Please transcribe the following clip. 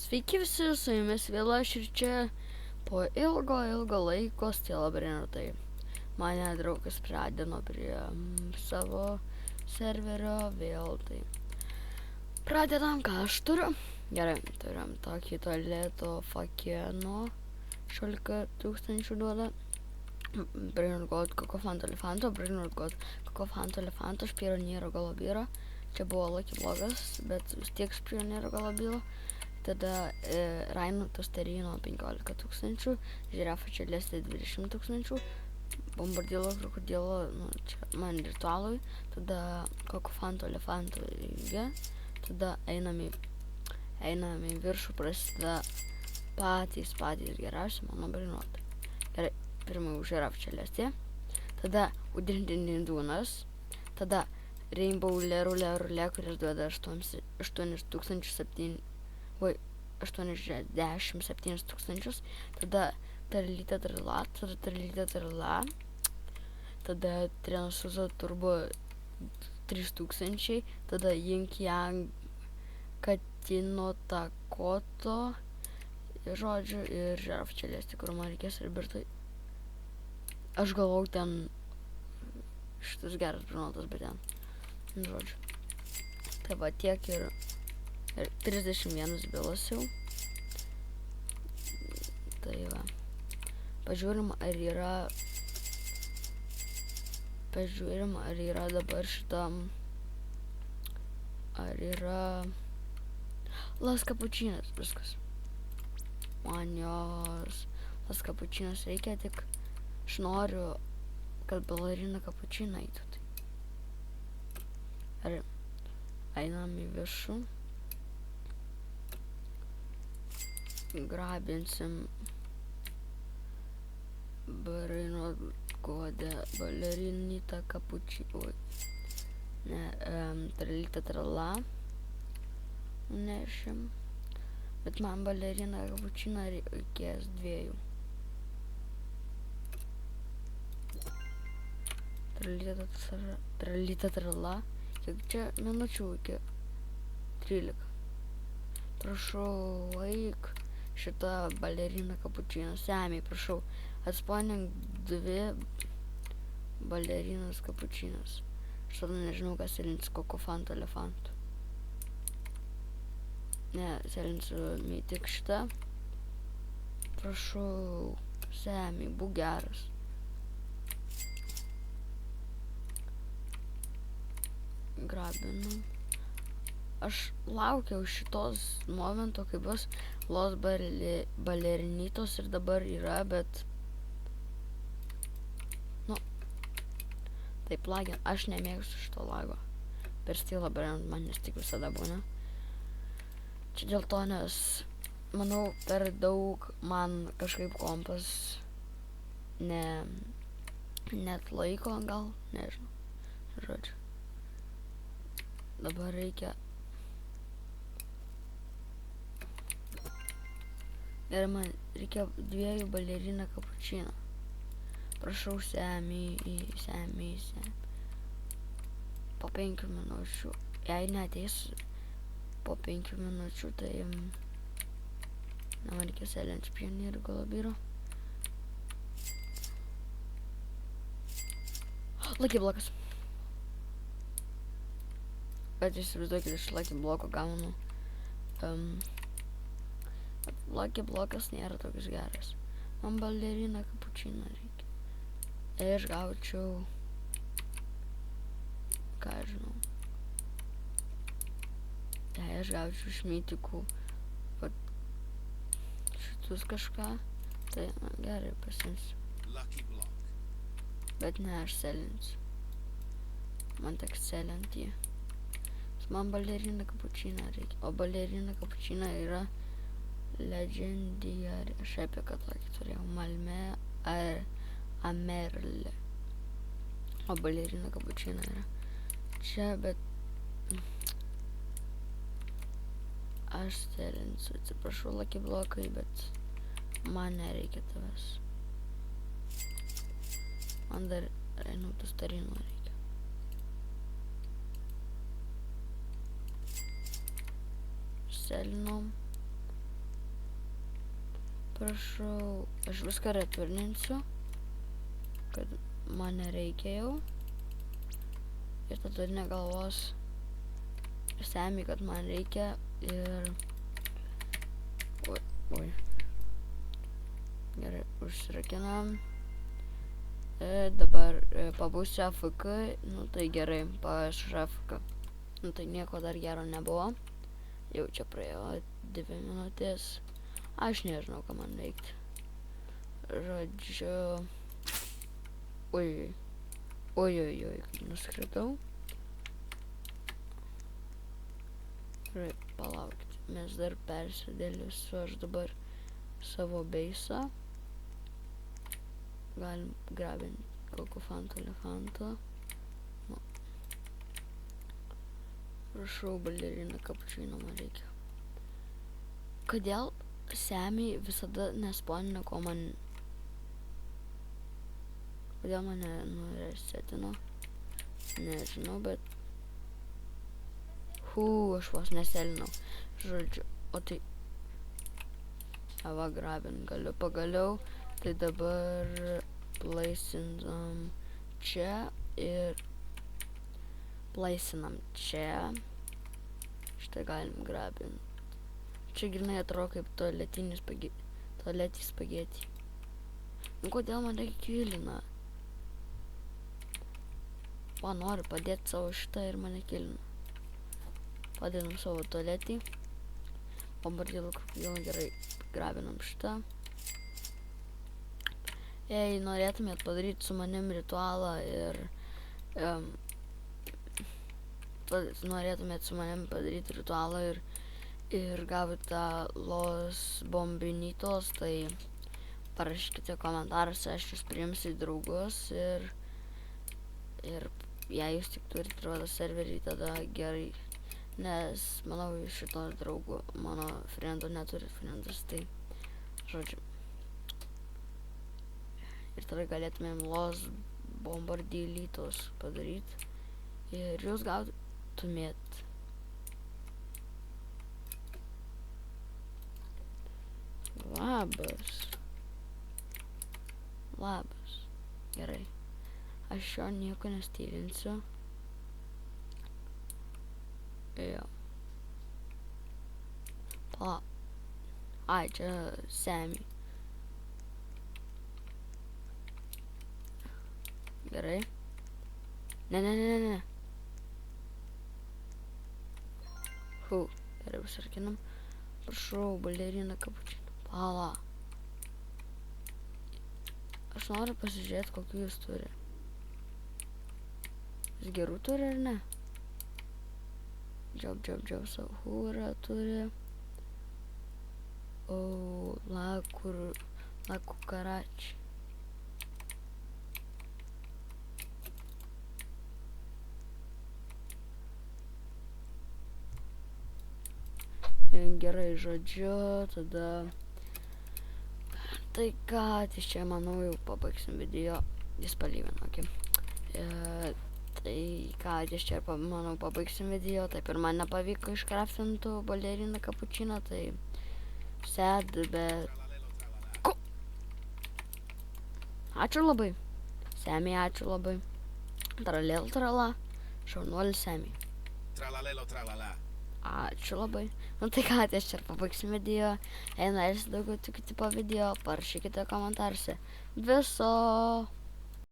Sveiki visi, su jumis vėl aš ir čia po ilgo laiko Stila Brinutai. Mane draugas pradino prie savo serverio vėl, tai pradedam, ką aš turiu. Gerai, turim tokį tualeto fakeno, 16 000 duoda. Brinut god kokofanto elefanto, brinut god kokofanto elefanto, špioniero galabiro. Čia buvo Lucky blogas, bet vis tiek špioniero galabiro. Tada Raino Tosterino 15 000, žirafo čelėstė 20 000, bombardilo krokodilo, čia man ritualui, tada kokofanto elefanto ilgė, tada einam į viršų, prasideda patys geriausi mano brinuotai. Gerai, pirmai žirafo čelėstė, tada udrindindūnas, tada Rainbow Lerule, kuris duoda 87 000, tada Tralytė Trala, tada Trensuzo Turbo 3000, tada Ying Yang Katino Takoto, žodžiu, ir žirafo čelėstė, kur man reikės ir birtai. Aš galvau ten šitas geras brinuotas, bet ten, žodžiu. Tai va tiek ir 31 bylas jau. Tai va. Pažiūrim, ar yra dabar šitam. Ar yra Las Kapučinas, viskas. Man jos Las Kapučinas reikia, tik aš noriu, kad balerina kapučina eitų. Ar einam į viršų. Grabinsim Brinut godę balerinitą kapučino. Ne, Tralytę Trala nešim. Bet man baleriną kapučiną reikės 2. Tralytę Trala. Kiek čia minučių iki 13. Prašau, eik. Šitą baleriną kapučiną, semiai, prašau, atspaunink 2 balerinas kapučinas. Aš tada nežinau, kas selinsi kokofanto elefantų. Ne, selinsiu tik šitą. Prašau, semiai, būk geras. Grabinam. Aš laukiau šitos momento, kai bus Los balerinitos ir dabar yra, bet taip lagin, aš nemėgstu šito lago. Per Stila Brinut man nes tik visada būna. Čia dėl to, nes manau per daug man kažkaip kompas net laiko gal, nežinau, žodžiu. Dabar reikia. Ir man reikia 2 baleriną kapučiną. Prašau, semiai. Po 5 minučių. Jei neateis po 5 minučių, tai man reikia selinti špionierių galabiro. Lucky blokas. Bet įsivaizduokit, iš Lucky bloko gaunu. Lucky blokas nėra toks geras. Man baleriną kapučiną reikia. Jei aš gaučiau, ką žinau. Jei aš gaučiau iš mytikų šitus kažką, tai gerai pasimsiu. Bet ne, aš selinsiu. Man teks selinti jį. Man baleriną kapučiną reikia. O baleriną kapučiną yra legendary. Aš apie ką tokį turėjau. Malme ar Amerle. O balerina kapučiną yra čia, bet aš selinsiu. Atsiprašau, Lucky blokai, bet man nereikia tavęs. Man dar Raino Tosterino reikia. Selinom. Prašau, aš viską returninsiu, kad man nereikia jau. Ir tada negalvos Semi, kad man reikia ir... Oi. Gerai, užsirakinam. Dabar pabūsiu AFK, nu tai gerai, pašu AFK. Nu tai nieko dar gero nebuvo. Jau čia praėjo 2 minutės. Aš nežinau, ką man veikti. Žodžiu... Oi, nuskridau. Gerai, palaukit. Mes dar persidėlisiu aš dabar savo beisą. Galim grabinti kokį elefanto. Nu. Prašau, baleriną kapučino man reikia. Kodėl Semi visada nesponina, ko man... Kodėl mane nuresetino? Nežinau, bet... Aš vos neselinau. Žodžiu, o tai... Va, grabint galiu pagaliau. Tai dabar plaisinam čia ir plaisinam čia. Štai galim grabint. Čia grinai atrodo kaip tualetinis spageti. Nu kodėl man reikia kilina? Va, noriu padėti savo šitą ir mane kilina. Padėdam savo tualetį. Bombardėlų krokodilą gerai grabinam šitą. Jei norėtumėt padaryti su manim ritualą ir ir gavote Los Bombinitos, tai parašykite komentaruose, aš jūs priimsiu į draugus ir jei jūs tik turite rodo serverį, tada gerai, nes manau šito draugų, mano friendų neturi friendus, tai žodžiu. Ir tada galėtumėm Los Bombardėlytos padaryti ir jūs gautumėt labas. Gerai. Aš jo nieko nestylinsiu. Jo. Ai, čia Semi. Gerai. Ne. Gerai, užsarkinam. Prašau, baleriną kapučino. Pala. Aš noriu pasižiūrėti, kokių jūs turi. Jūs gerų turi ar ne? Job, Sahura turi. O, Laku Karači. Gerai, žodžiu, tada... Tai ką, tai čia manau jau pabaigsim video. Jis palyvino, okei. Tai ką, ties čia manau pabaigsim video. Taip ir man nepavyko iškraftintų baleriną kapučiną, tai sad, bet... Ačiū labai. Semi, ačiū labai. Tralėl trala. Šaunuolis Semi. Tralalelo tralala. Ačiū labai. Nu tai ką, ties čia ir pabaigsim video. Jei norėsite daugiau tokių tipo video, parašykite komentaruose. Viso.